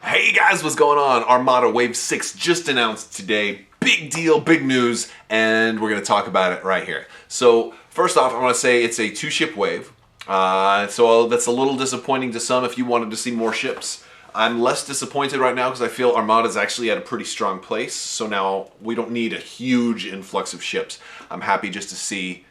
Hey guys, what's going on? Armada Wave 6 just announced today. Big deal, big news, and we're going to talk about it right here. So, first off, I want to say it's a 2-ship wave. So that's a little disappointing to some if you wanted to see more ships. I'm less disappointed right now because I feel Armada's actually at a pretty strong place. So now we don't need a huge influx of ships. I'm happy just to see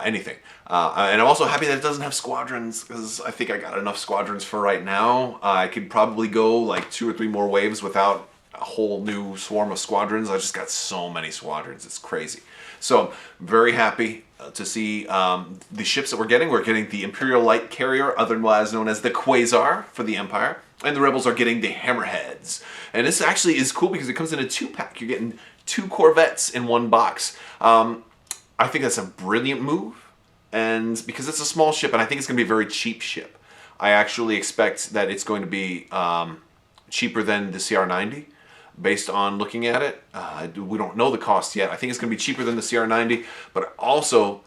anything. And I'm also happy that it doesn't have squadrons, because I think I got enough squadrons for right now. I could probably go like 2 or 3 more waves without a whole new swarm of squadrons. I just got so many squadrons, it's crazy. So very happy to see the ships that we're getting. We're getting the Imperial Light Carrier, otherwise known as the Quasar for the Empire. And the Rebels are getting the Hammerheads. And this actually is cool because it comes in a 2-pack. You're getting 2 Corvettes in one box. I think that's a brilliant move, and because it's a small ship, and I think it's going to be a very cheap ship. I actually expect that it's going to be cheaper than the CR90, based on looking at it. We don't know the cost yet. I think it's going to be cheaper than the CR90, but I also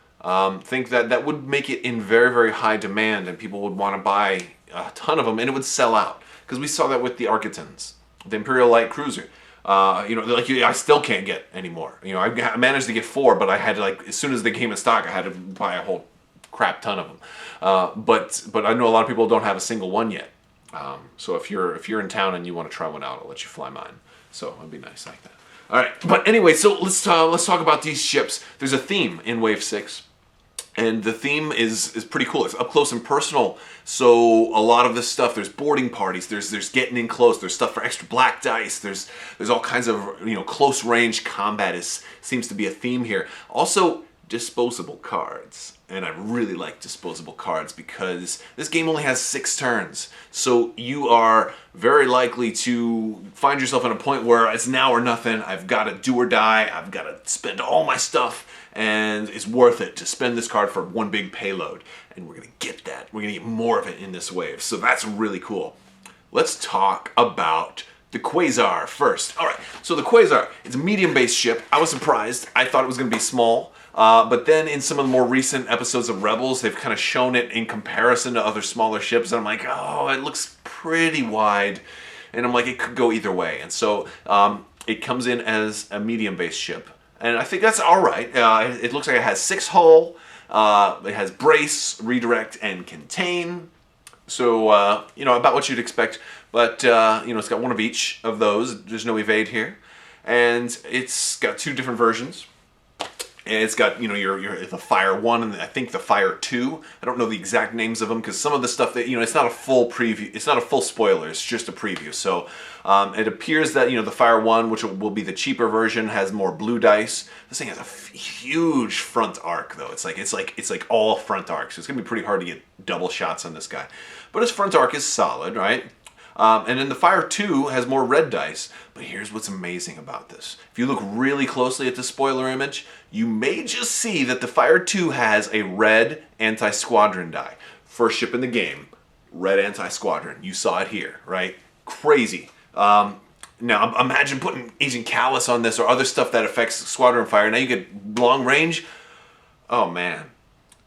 think that that would make it in very, very high demand, and people would want to buy a ton of them, and it would sell out. Because we saw that with the Architons, the Imperial Light Cruiser. I still can't get anymore. I managed to get 4, but I had to, as soon as they came in stock, I had to buy a whole crap ton of them. But I know a lot of people don't have a single one yet. So if you're in town and you want to try one out, I'll let you fly mine. So it'd be nice like that. All right, but anyway, so let's talk about these ships. There's a theme in Wave 6. And the theme is pretty cool. It's up close and personal. So a lot of this stuff, there's boarding parties, there's getting in close, there's stuff for extra black dice, there's all kinds of close range combat seems to be a theme here. Also, disposable cards. And I really like disposable cards because this game only has 6 turns. So you are very likely to find yourself at a point where it's now or nothing. I've got to do or die. I've got to spend all my stuff. And it's worth it to spend this card for one big payload. And we're going to get that. We're going to get more of it in this wave. So that's really cool. Let's talk about the Quasar first. All right, so the Quasar, it's a medium-based ship. I was surprised. I thought it was going to be small. But then in some of the more recent episodes of Rebels, they've kind of shown it in comparison to other smaller ships. And I'm like, oh, it looks pretty wide. And I'm like, it could go either way. And so it comes in as a medium-based ship. And I think that's all right. It looks like it has 6 hull. It has brace, redirect, and contain. So, about what you'd expect. But, it's got one of each of those. There's no evade here. And it's got 2 different versions. And it's got, the Fire 1 and I think the Fire 2. I don't know the exact names of them because some of the stuff that, it's not a full preview. It's not a full spoiler. It's just a preview. So it appears that, the Fire 1, which will be the cheaper version, has more blue dice. This thing has a huge front arc, though. It's like all front arcs. So it's going to be pretty hard to get double shots on this guy. But his front arc is solid, right? And then the Fire 2 has more red dice, but here's what's amazing about this. If you look really closely at the spoiler image, you may just see that the Fire 2 has a red anti-squadron die. First ship in the game, red anti-squadron. You saw it here, right? Crazy. Now imagine putting Agent Callus on this or other stuff that affects squadron fire. Now you get long range. Oh man.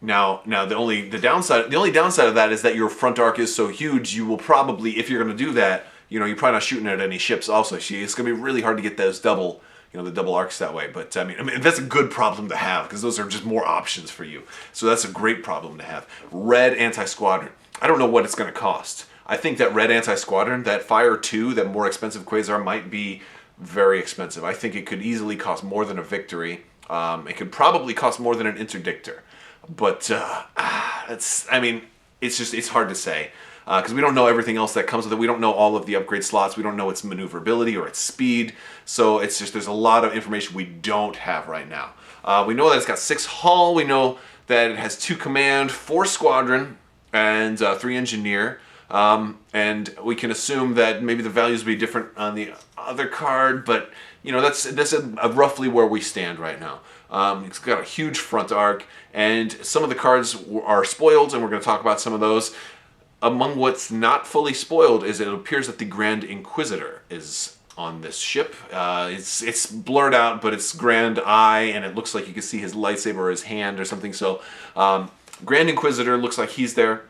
Now the only downside of that is that your front arc is so huge, you will probably, if you're going to do that, you're probably not shooting at any ships also. It's going to be really hard to get those double, the double arcs that way. But I mean that's a good problem to have because those are just more options for you. So that's a great problem to have. Red anti-squadron. I don't know what it's going to cost. I think that red anti-squadron, that Fire 2, that more expensive Quasar might be very expensive. I think it could easily cost more than a Victory. It could probably cost more than an Interdictor. But it's hard to say because we don't know everything else that comes with it. We don't know all of the upgrade slots. We don't know its maneuverability or its speed. So it's just there's a lot of information we don't have right now. We know that it's got 6 hull. We know that it has 2 command, 4 squadron, and 3 engineer. And we can assume that maybe the values will be different on the other card, but that's roughly where we stand right now. It's got a huge front arc, and some of the cards are spoiled, and we're going to talk about some of those. Among what's not fully spoiled is it appears that the Grand Inquisitor is on this ship. It's blurred out, but it's Grand Eye, and it looks like you can see his lightsaber or his hand or something. So Grand Inquisitor looks like he's there.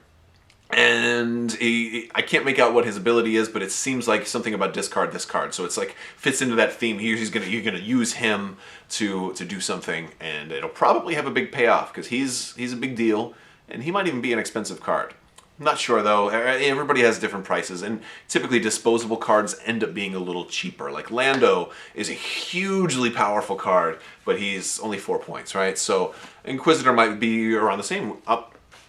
And I can't make out what his ability is, but it seems like something about discard this card. So it's like fits into that theme. You're gonna use him to do something, and it'll probably have a big payoff because he's a big deal, and he might even be an expensive card. I'm not sure though. Everybody has different prices, and typically disposable cards end up being a little cheaper. Like Lando is a hugely powerful card, but he's only 4 points, right? So Inquisitor might be around the same.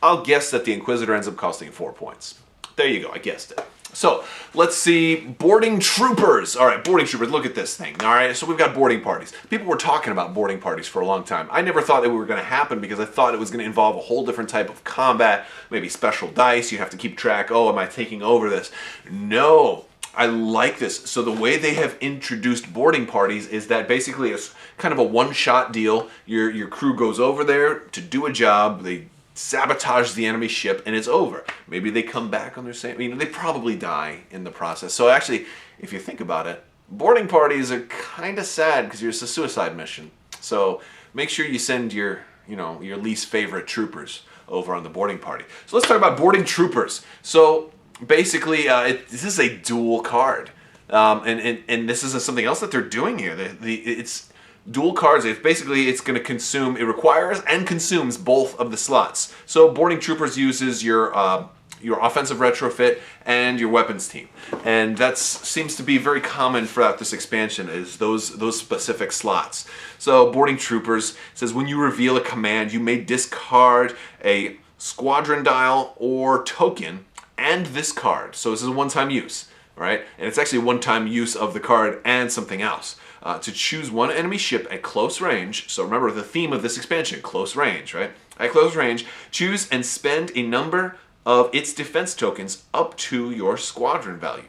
I'll guess that the Inquisitor ends up costing 4 points. There you go, I guessed it. So, let's see, boarding troopers. All right, boarding troopers, look at this thing. All right, so we've got boarding parties. People were talking about boarding parties for a long time. I never thought they were going to happen because I thought it was going to involve a whole different type of combat, maybe special dice. You have to keep track, oh, am I taking over this? No, I like this. So the way they have introduced boarding parties is that basically it's kind of a one-shot deal. Your crew goes over there to do a job. They sabotage the enemy ship and it's over. Maybe they come back on their same, they probably die in the process. So actually, if you think about it, boarding parties are kind of sad because it's a suicide mission. So make sure you send your least favorite troopers over on the boarding party. So let's talk about boarding troopers. So basically, this is a dual card. And this is something else that they're doing here. It's dual cards. It's going to consume. It requires and consumes both of the slots. So boarding troopers uses your offensive retrofit and your weapons team, and that seems to be very common throughout this expansion. Is those specific slots. So boarding troopers says when you reveal a command, you may discard a squadron dial or token and this card. So this is a one-time use, right? And it's actually a one-time use of the card and something else. To choose one enemy ship at close range. So remember the theme of this expansion, close range, right? At close range, choose and spend a number of its defense tokens up to your squadron value.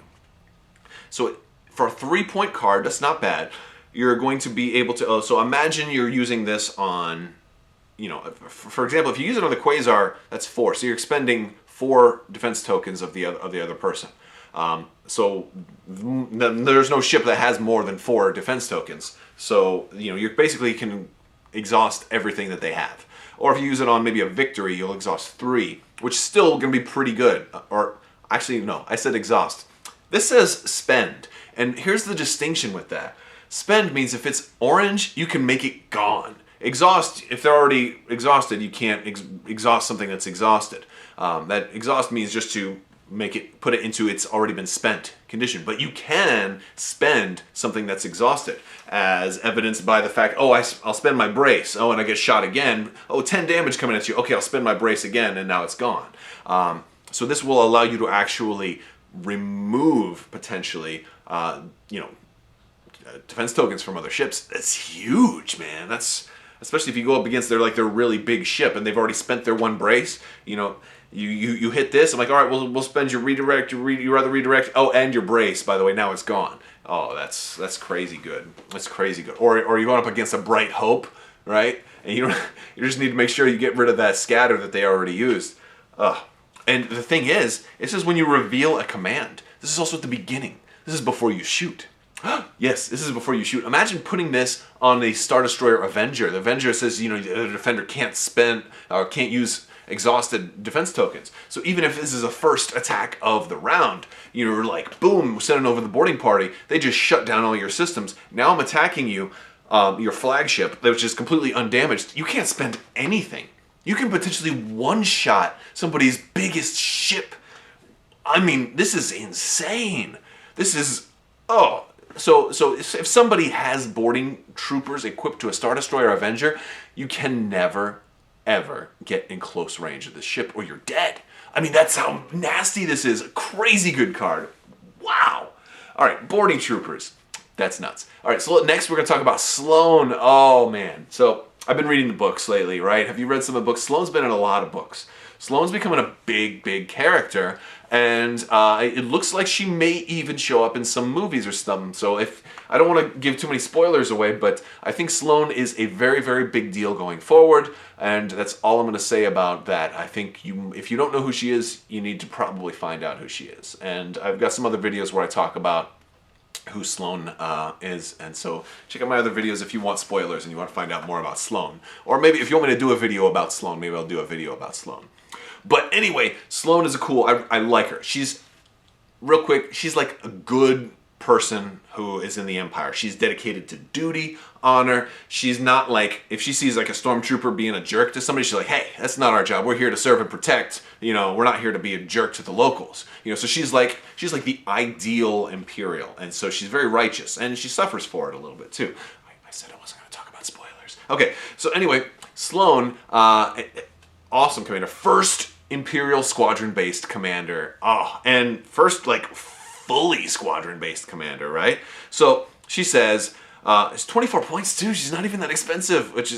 So for a 3-point card, that's not bad. You're going to be able to, so imagine you're using this on, for example, if you use it on the Quasar, that's 4. So you're expending 4 defense tokens of the other person. So there's no ship that has more than 4 defense tokens. So, you basically can exhaust everything that they have. Or if you use it on maybe a victory, you'll exhaust 3, which is still going to be pretty good. Or actually, no, I said exhaust. This says spend. And here's the distinction with that. Spend means if it's orange, you can make it gone. Exhaust, if they're already exhausted, you can't exhaust something that's exhausted. That exhaust means just to put it into its already been spent condition. But you can spend something that's exhausted, as evidenced by the fact, oh, I'll spend my brace. Oh, and I get shot again. Oh, 10 damage coming at you. Okay, I'll spend my brace again, and now it's gone. So this will allow you to actually remove, potentially, defense tokens from other ships. That's huge, man. That's, especially if you go up against their really big ship, and they've already spent their one brace, You hit this. I'm like, all right, we'll spend your redirect. You rather redirect. Oh, and your brace. By the way, now it's gone. Oh, that's crazy good. That's crazy good. Or you're going up against a Bright Hope, right? And you just need to make sure you get rid of that scatter that they already used. And the thing is, this is when you reveal a command. This is also at the beginning. This is before you shoot. Yes, this is before you shoot. Imagine putting this on a Star Destroyer Avenger. The Avenger says, the defender can't spend or can't use exhausted defense tokens. So even if this is a first attack of the round, you're like, boom, sending over the boarding party. They just shut down all your systems. Now I'm attacking you, your flagship, which is completely undamaged. You can't spend anything. You can potentially one-shot somebody's biggest ship. I mean, this is insane. This is, So if somebody has boarding troopers equipped to a Star Destroyer Avenger, you can never, ever get in close range of the ship or you're dead. I mean, that's how nasty this is. A crazy good card. Wow. All right, boarding troopers. That's nuts. All right, so next we're going to talk about Sloane. Oh, man. So I've been reading the books lately, right? Have you read some of the books? Sloane's been in a lot of books. Sloane's becoming a big, big character, and it looks like she may even show up in some movies or something. So I don't want to give too many spoilers away, but I think Sloane is a very, very big deal going forward, and that's all I'm going to say about that. I think if you don't know who she is, you need to probably find out who she is. And I've got some other videos where I talk about who Sloane is, and so check out my other videos if you want spoilers and you want to find out more about Sloane. Or maybe if you want me to do a video about Sloane, maybe I'll do a video about Sloane. But anyway, Sloane is a cool, I like her. She's, real quick, she's like a good person who is in the Empire. She's dedicated to duty, honor. She's not like, if she sees like a stormtrooper being a jerk to somebody, she's like, hey, that's not our job. We're here to serve and protect. You know, we're not here to be a jerk to the locals. You know, so she's like the ideal Imperial. And so she's very righteous, and she suffers for it a little bit too. I said I wasn't going to talk about spoilers. Okay, so anyway, Sloane, awesome commander. First Imperial squadron-based commander. Oh, and first like fully squadron-based commander, right? So she says, it's 24 points too. She's not even that expensive, which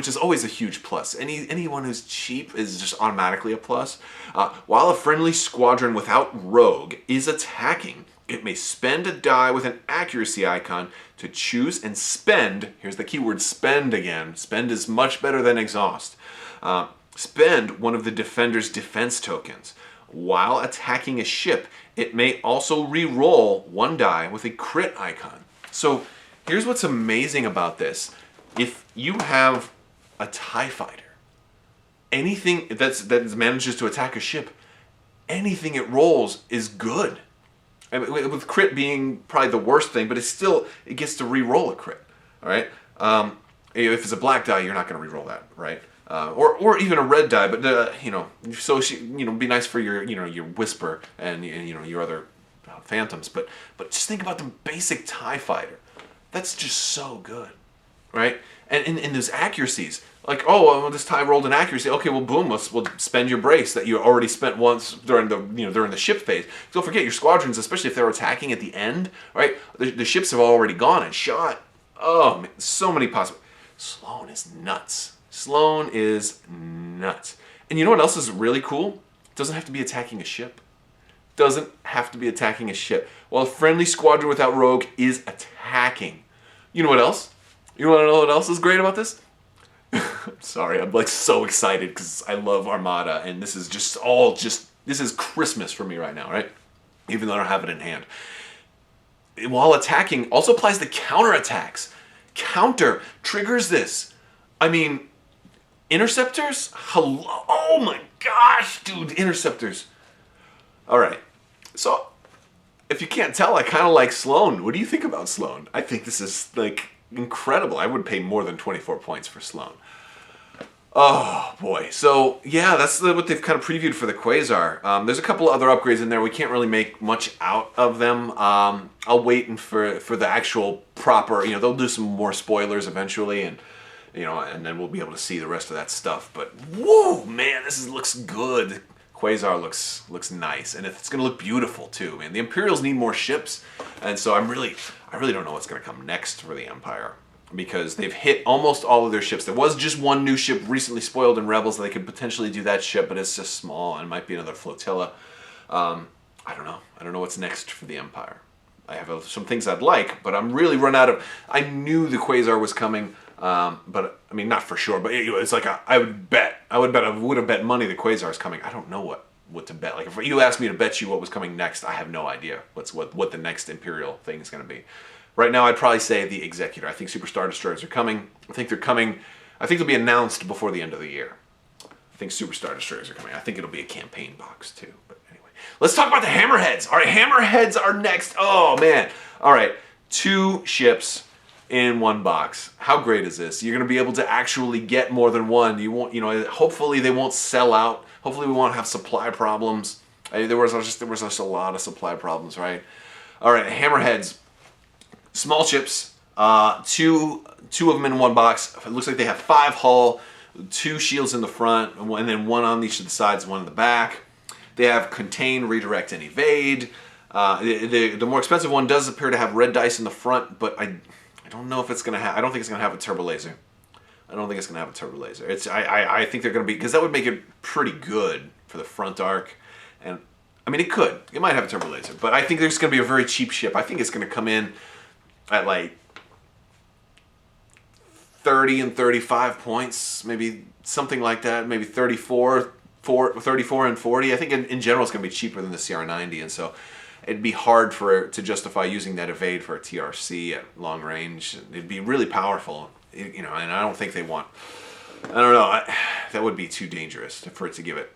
is always a huge plus. Anyone who's cheap is just automatically a plus. While a friendly squadron without rogue is attacking, it may spend a die with an accuracy icon to choose and spend. Here's the keyword: spend again. Spend is much better than exhaust. Spend one of the defender's defense tokens. While attacking a ship, it may also re-roll one die with a crit icon. So here's what's amazing about this. If you have a TIE fighter, anything that manages to attack a ship, anything it rolls is good. I mean, with crit being probably the worst thing, but it gets to re-roll a crit. All right. If it's a black die, you're not going to re-roll that, right? Or even a red die, but so be nice for your Whisper and your other Phantoms, but just think about the basic TIE fighter. That's just so good, right? And in those accuracies, like, this TIE rolled an accuracy. Okay, well, boom, we'll spend your brace that you already spent once during the ship phase. Don't forget your squadrons, especially if they're attacking at the end, right? The ships have already gone and shot. Oh, man, so many possible. Sloane is nuts. Sloane is nuts. And you know what else is really cool? It doesn't have to be attacking a ship. Doesn't have to be attacking a ship. While a friendly squadron without rogue is attacking. You know what else? You want to know what else is great about this? I'm sorry, I'm like so excited because I love Armada, and this is this is Christmas for me right now, right? Even though I don't have it in hand. While attacking also applies to counterattacks. Counter triggers this. I mean, interceptors? Hello? Oh my gosh, dude, interceptors. All right, so if you can't tell, I kind of like Sloane. What do you think about Sloane? I think this is like incredible. I would pay more than 24 points for Sloane. Oh boy. So yeah, that's what they've kind of previewed for the Quasar. There's a couple other upgrades in there. We can't really make much out of them. I'll wait for the actual proper, they'll do some more spoilers eventually, and and then we'll be able to see the rest of that stuff. But whoa, man, looks good. Quasar looks nice, and it's going to look beautiful too, man. The Imperials need more ships, and so I really don't know what's going to come next for the Empire, because they've hit almost all of their ships. There was just one new ship recently spoiled in Rebels that they could potentially do that ship, but it's just small and might be another flotilla. I don't know. I don't know what's next for the Empire. I have some things I'd like, but I'm really run out of. I knew the Quasar was coming. But I mean, not for sure, but it's like I would have bet money the Quasar is coming. I don't know what to bet. Like if you asked me to bet you what was coming next, I have no idea what the next Imperial thing is going to be. Right now, I'd probably say the Executor. I think Super Star Destroyers are coming. I think they're coming. I think they'll be announced before the end of the year. I think Super Star Destroyers are coming. I think it'll be a campaign box too. But anyway, let's talk about the Hammerheads. All right, Hammerheads are next. Oh man. All right, 2 ships in one box. How great is this? You're going to be able to actually get more than one. You won't, hopefully they won't sell out. Hopefully we won't have supply problems. There was just a lot of supply problems, right? All right, Hammerheads, small ships, two of them in one box. It looks like they have 5 hull, 2 shields in the front, and then 1 on each of the sides, 1 in the back. They have contain, redirect, and evade. The more expensive one does appear to have red dice in the front, but I don't know if it's going to have. I don't think it's going to have a turbo laser. I think they're going to be, because that would make it pretty good for the front arc. And I mean, it might have a turbo laser, but I think there's going to be a very cheap ship. I think it's going to come in at like 30 and 35 points, maybe something like that. Maybe 34 and 40. I think in general it's going to be cheaper than the CR90, and so it'd be hard to justify using that evade for a TRC at long range. It'd be really powerful, and I don't think they want. I don't know. That would be too dangerous for it to give it.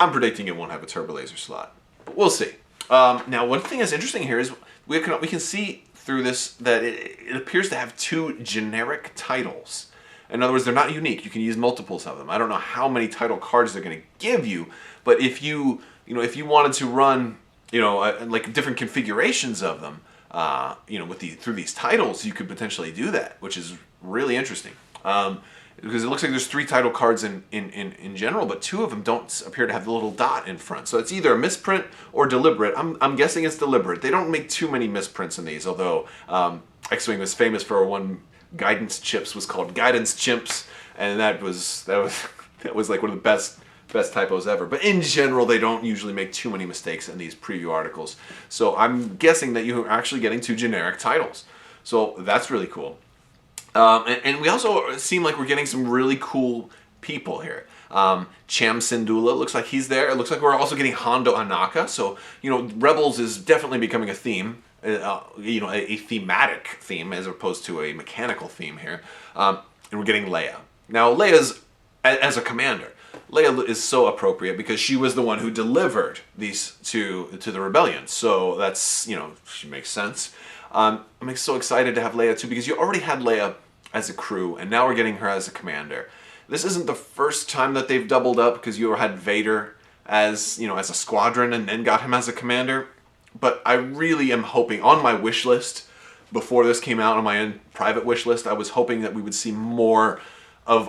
I'm predicting it won't have a turbo laser slot, but we'll see. Now, one thing that's interesting here is we can see through this that it appears to have 2 generic titles. In other words, they're not unique. You can use multiples of them. I don't know how many title cards they're going to give you, but if you wanted to run, like different configurations of them, through these titles, you could potentially do that, which is really interesting. Because it looks like there's 3 title cards in general, but 2 of them don't appear to have the little dot in front. So it's either a misprint or deliberate. I'm guessing it's deliberate. They don't make too many misprints in these, although X-Wing was famous for one guidance chips was called Guidance Chimps, and that was like one of the best typos ever. But in general, they don't usually make too many mistakes in these preview articles. So I'm guessing that you're actually getting 2 generic titles. So that's really cool. And we also seem like we're getting some really cool people here. Cham Syndulla looks like he's there. It looks like we're also getting Hondo Anaka. So, Rebels is definitely becoming a theme. A thematic theme as opposed to a mechanical theme here. And we're getting Leia. Now, Leia's, as a commander, Leia is so appropriate because she was the one who delivered these to the rebellion. So that's, she makes sense. I'm so excited to have Leia too because you already had Leia as a crew and now we're getting her as a commander. This isn't the first time that they've doubled up because you had Vader as, as a squadron and then got him as a commander. But I really am hoping, on my wish list, before this came out on my own private wish list, I was hoping that we would see more of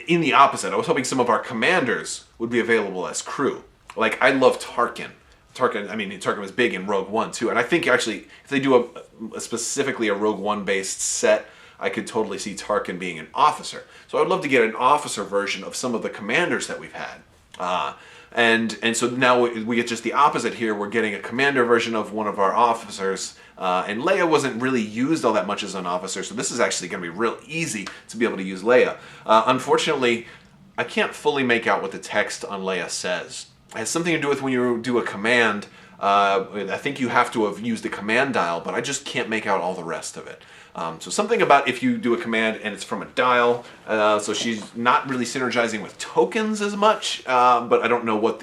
in the opposite, I was hoping some of our commanders would be available as crew. Like, I love Tarkin. Tarkin was big in Rogue One too, and I think actually, if they do specifically a Rogue One based set, I could totally see Tarkin being an officer. So I'd love to get an officer version of some of the commanders that we've had. And so now we get just the opposite here. We're getting a commander version of one of our officers. And Leia wasn't really used all that much as an officer, so this is actually going to be real easy to be able to use Leia. Unfortunately, I can't fully make out what the text on Leia says. It has something to do with when you do a command. I think you have to have used a command dial, but I just can't make out all the rest of it. So something about if you do a command and it's from a dial, so she's not really synergizing with tokens as much, but I don't know what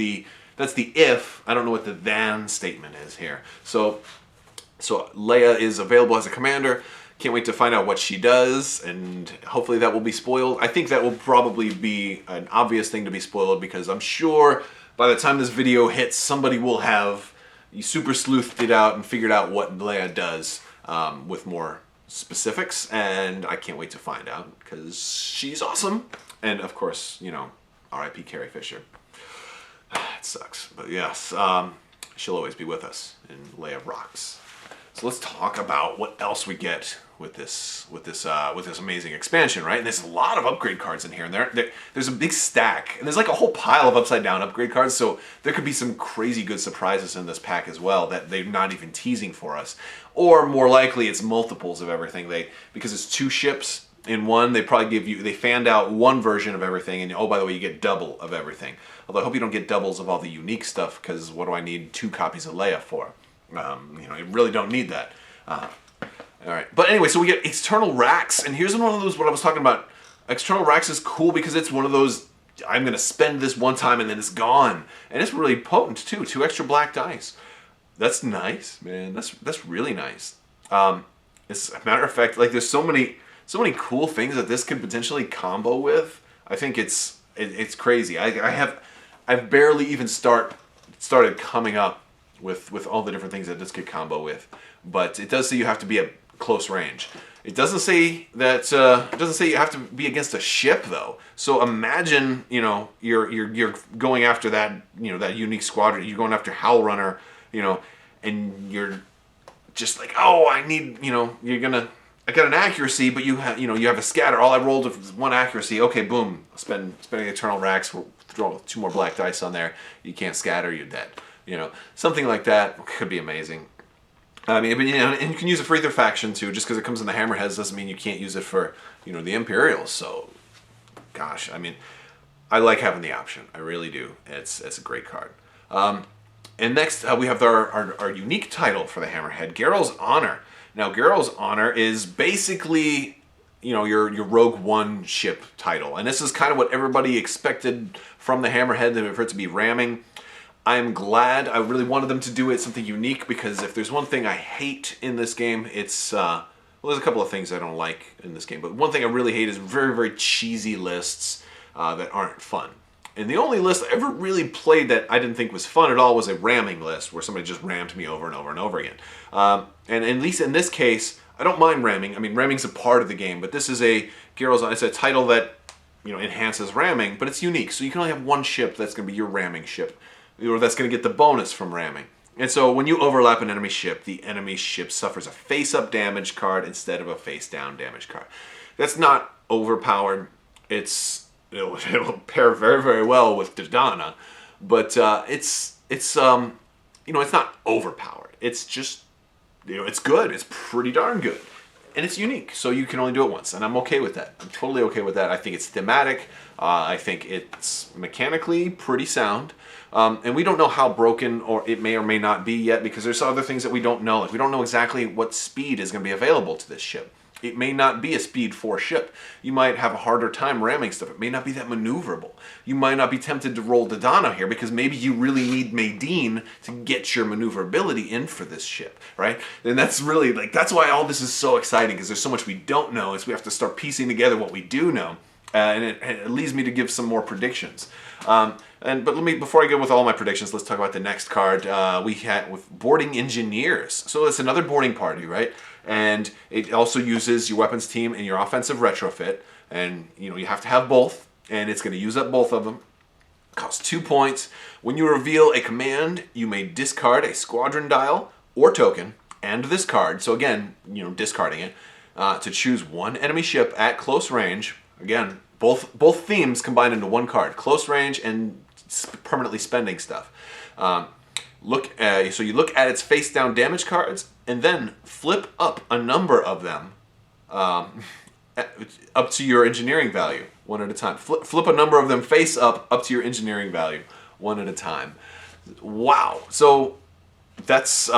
that's the if, I don't know what the then statement is here. So Leia is available as a commander. Can't wait to find out what she does, and hopefully that will be spoiled. I think that will probably be an obvious thing to be spoiled because I'm sure by the time this video hits, somebody will have super sleuthed it out and figured out what Leia does with more specifics, and I can't wait to find out because she's awesome. And of course, R.I.P. Carrie Fisher. It sucks, but yes, she'll always be with us, and Leia rocks. So let's talk about what else we get with this amazing expansion, right? And there's a lot of upgrade cards in here, and there's a big stack, and there's like a whole pile of upside down upgrade cards. So there could be some crazy good surprises in this pack as well that they're not even teasing for us, or more likely it's multiples of everything. Because it's 2 ships in one, they fanned out one version of everything, and oh, by the way, you get double of everything. Although I hope you don't get doubles of all the unique stuff, because what do I need 2 copies of Leia for? You really don't need that. All right, but anyway, so we get external racks, and here's one of those, what I was talking about. External racks is cool because it's one of those, I'm going to spend this one time and then it's gone. And it's really potent too, 2 extra black dice. That's nice, man. That's really nice. As a matter of fact, like there's so many cool things that this could potentially combo with. I think it's crazy. I've barely even started coming up with all the different things that this could combo with, but it does say you have to be at close range. It doesn't say that. It doesn't say you have to be against a ship though. So imagine you're going after that that unique squadron. You're going after Howl Runner, and you're just like, oh, I need I got an accuracy, but you have a scatter. All I rolled was 1 accuracy. Okay, boom. Spending eternal racks. We'll throw 2 more black dice on there. You can't scatter. You're dead. Something like that could be amazing. And you can use it for either faction too. Just because it comes in the Hammerheads doesn't mean you can't use it for the Imperials. So, gosh, I like having the option. I really do. It's a great card. And next we have our unique title for the Hammerhead, Garrel's Honor. Now, Garrel's Honor is basically your Rogue One ship title. And this is kind of what everybody expected from the Hammerhead, for it to be ramming. I'm glad. I really wanted them to do it something unique, because if there's one thing I hate in this game, it's well, there's a couple of things I don't like in this game, but one thing I really hate is very, very cheesy lists that aren't fun. And the only list I ever really played that I didn't think was fun at all was a ramming list, where somebody just rammed me over and over and over again. And at least in this case, I don't mind ramming. I mean, ramming's a part of the game, but this is it's a title that enhances ramming, but it's unique. So you can only have one ship that's going to be your ramming ship, or that's going to get the bonus from ramming. And so when you overlap an enemy ship, the enemy ship suffers a face-up damage card instead of a face-down damage card. That's not overpowered. It'll pair very, very well with Dodonna, but it's not overpowered. It's just, it's good. It's pretty darn good. And it's unique, so you can only do it once, and I'm okay with that. I'm totally okay with that. I think it's thematic. I think it's mechanically pretty sound. And we don't know how broken or it may or may not be yet, because there's other things that we don't know. Like, we don't know exactly what speed is going to be available to this ship. It may not be a speed 4 ship. You might have a harder time ramming stuff. It may not be that maneuverable. You might not be tempted to roll Dodonna here, because maybe you really need Maydeen to get your maneuverability in for this ship, right? And that's really, that's why all this is so exciting, because there's so much we don't know, is we have to start piecing together what we do know. And it leads me to give some more predictions. But before I go with all my predictions, let's talk about the next card we had with Boarding Engineers. So it's another boarding party, right? And it also uses your weapons team and your offensive retrofit. And you have to have both, and it's going to use up both of them. Costs 2 points. When you reveal a command, you may discard a squadron dial or token and this card. So again, discarding it to choose one enemy ship at close range. Again, both themes combined into one card: close range and permanently spending stuff. So you look at its face down damage cards, and then flip up a number of them up to your engineering value, one at a time. Flip a number of them face up to your engineering value, one at a time. Wow! So that's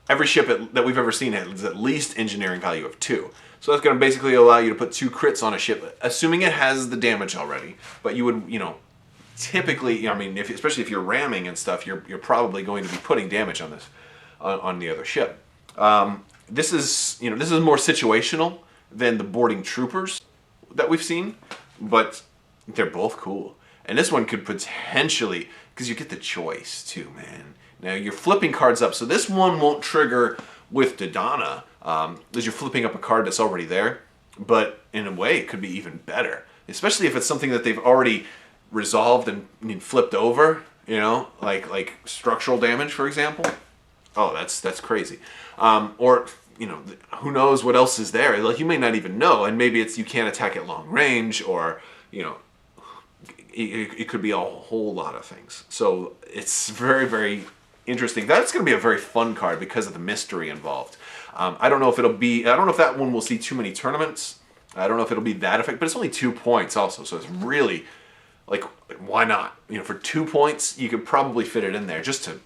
every ship that we've ever seen has at least engineering value of 2. So that's going to basically allow you to put 2 crits on a ship, assuming it has the damage already. But you would, typically, especially if you're ramming and stuff, you're probably going to be putting damage on this, on the other ship. This is more situational than the boarding troopers that we've seen, but they're both cool. And this one could potentially, because you get the choice too, man. Now you're flipping cards up, so this one won't trigger with Dodonna, as you're flipping up a card that's already there. But in a way, it could be even better, especially if it's something that they've already resolved and flipped over. Like structural damage, for example. Oh, that's crazy. Or who knows what else is there? Like, you may not even know, and maybe it's you can't attack at long range, or it could be a whole lot of things. So it's very, very interesting. That's going to be a very fun card because of the mystery involved. I don't know if that one will see too many tournaments. I don't know if it'll be that effective, but it's only 2 points also, so it's really, why not? For 2 points, you could probably fit it in there.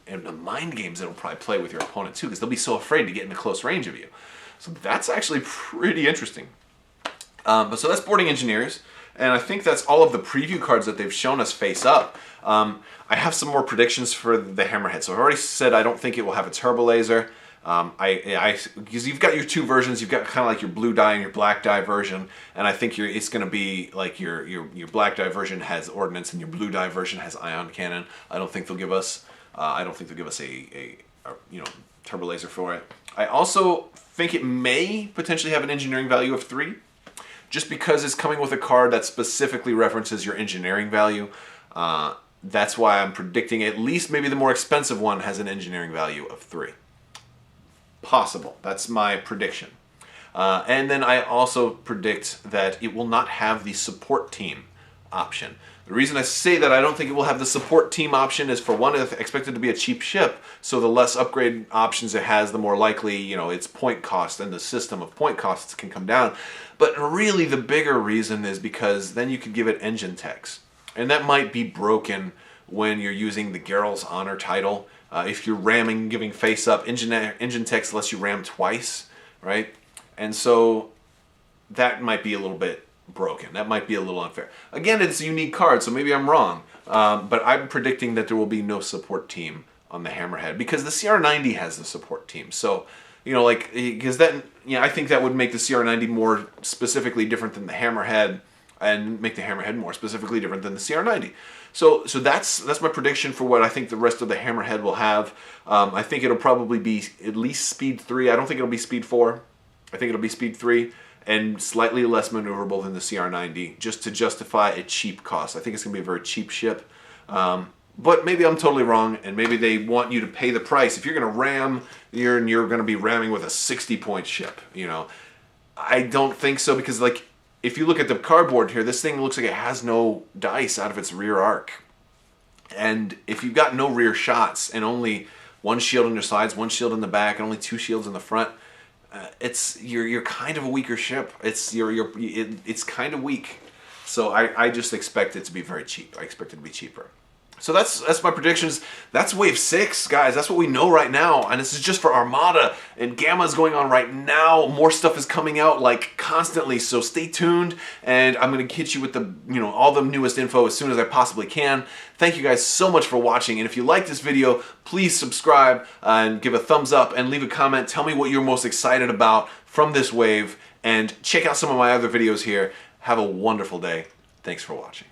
In the mind games, it'll probably play with your opponent too, because they'll be so afraid to get into close range of you. So that's actually pretty interesting. So that's Boarding Engineers, and I think that's all of the preview cards that they've shown us face up. I have some more predictions for the Hammerhead. So I've already said I don't think it will have a turbo laser. Because you've got your 2 versions, you've got kind of like your blue dye and your black dye version, and I think it's going to be like your black dye version has ordnance and your blue dye version has ion cannon. I don't think they'll give us a turbo laser for it. I also think it may potentially have an engineering value of 3, just because it's coming with a card that specifically references your engineering value. That's why I'm predicting at least maybe the more expensive one has an engineering value of 3. Possible. That's my prediction. And then I also predict that it will not have the support team option. The reason I say that I don't think it will have the support team option is, for one, it's expected to be a cheap ship, so the less upgrade options it has, the more likely, its point cost and the system of point costs can come down. But really the bigger reason is because then you could give it engine techs. And that might be broken when you're using the Geralt's Honor title. If you're ramming, giving face up, engine techs lets you ram twice, right? And so that might be a little bit broken. That might be a little unfair. Again, it's a unique card, so maybe I'm wrong. But I'm predicting that there will be no support team on the Hammerhead because the CR90 has the support team. So, you know, like, because then, I think that would make the CR90 more specifically different than the Hammerhead, and make the Hammerhead more specifically different than the CR90. So that's my prediction for what I think the rest of the Hammerhead will have. I think it'll probably be at least speed 3. I don't think it'll be speed 4. I think it'll be speed 3 and slightly less maneuverable than the CR90, just to justify a cheap cost. I think it's going to be a very cheap ship. But maybe I'm totally wrong, and maybe they want you to pay the price. If you're going to ram, you're going to be ramming with a 60-point ship, you know. I don't think so, because, like, if you look at the cardboard here, this thing looks like it has no dice out of its rear arc. And if you've got no rear shots and only one shield on your sides, one shield in the back, and only 2 shields in the front, you're kind of a weaker ship. It's kind of weak. So I just expect it to be very cheap. I expect it to be cheaper. So that's my predictions. That's Wave 6, guys. That's what we know right now. And this is just for Armada. And Gamma is going on right now. More stuff is coming out, like, constantly. So stay tuned. And I'm going to hit you with the, all the newest info as soon as I possibly can. Thank you guys so much for watching. And if you like this video, please subscribe and give a thumbs up and leave a comment. Tell me what you're most excited about from this wave. And check out some of my other videos here. Have a wonderful day. Thanks for watching.